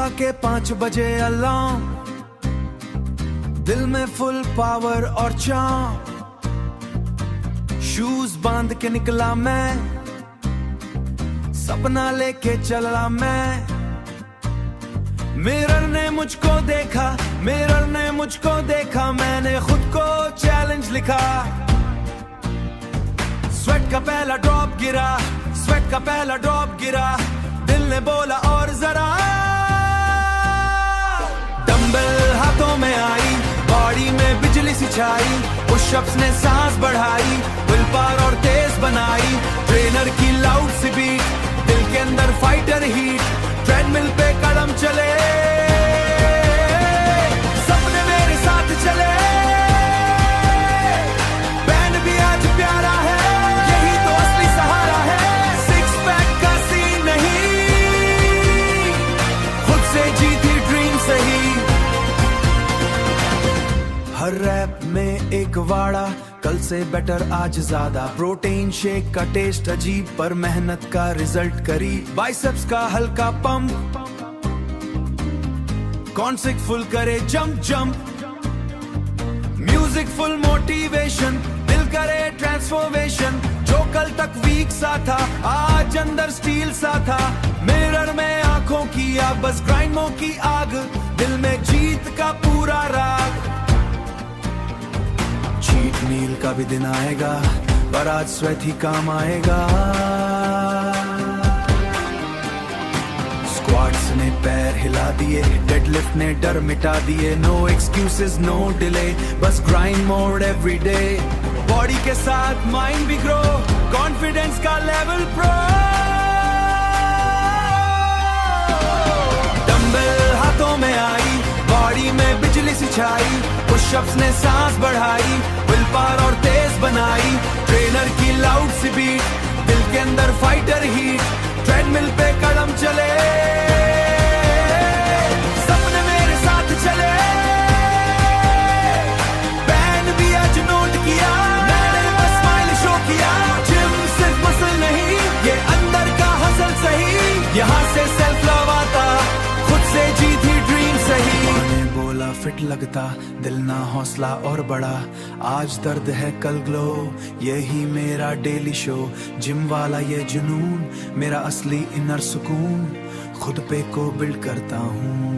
सुबह के 5 बजे अलार्म, दिल में फुल पावर और चार्म, शूज बांध के निकला मैं, सपना लेके चला मैं। मिरर ने मुझको देखा, मिरर ने मुझको देखा, मैंने खुद को चैलेंज लिखा। स्वेट का पहला ड्रॉप गिरा, स्वेट का पहला ड्रॉप गिरा, दिल ने बोला और जरा। डंबल हाथों में आई, बॉडी में बिजली सी छाई, पुशअप्स ने सांस बढ़ाई, विल पावर और तेज बनाई। ट्रेनर की लाउड सी बीट, दिल के अंदर फाइटर हीट, ट्रेडमिल पे कदम चले, सपने मेरे साथ चले। बैंड भी आज प्यारा है, यही तो असली सहारा है। सिक्स पैक का सीन नहीं, खुद से जीती ड्रीम सही। हर रैप में एक वाड़ा, कल से बेटर आज ज्यादा। प्रोटीन शेक का टेस्ट अजीब, पर मेहनत का रिजल्ट करीब। बाइसेप्स का हल्का पंप, कॉन्सिक फुल करे jump jump. Music full motivation, दिल करे ट्रांसफॉर्मेशन। जो कल तक वीक सा था, आज अंदर स्टील सा था। मिरर में आंखों की आग, बस ग्राइंडों की आग, दिल में जीत का पूरा राग। चीट मील का भी दिन आएगा, पर आज स्वेट ही काम आएगा। स्क्वाट्स ने पैर हिला दिए, डेडलिफ्ट ने डर मिटा दिए। नो एक्सक्यूजेस नो डिले, बस grind mode every day. Body के साथ माइंड भी ग्रो, कॉन्फिडेंस का लेवल प्रो। डंबल हाथों में आई, बॉडी में बिजली सी छाई, पुशअप्स ने सांस बढ़ाई, विल पावर और तेज बनाई। ट्रेनर की लाउड सी बीट, दिल के अंदर फाइटर हीट, ट्रेडमिल पे कदम चले, सपने मेरे साथ चले। बैंड भी आज नोट किया, मैंने बस स्माइल शो किया। जिम सिर्फ मसल नहीं, ये अंदर का हसल सही। यहाँ से सेल्फ लव आता, खुद से जीती ड्रीम सही। बोला फिट लगता, दिल ना हौसला और बड़ा। आज दर्द है कल ग्लो, यही मेरा डेली शो। जिम वाला ये जुनून, मेरा असली इनर सुकून, खुद पे को बिल्ड करता हूँ।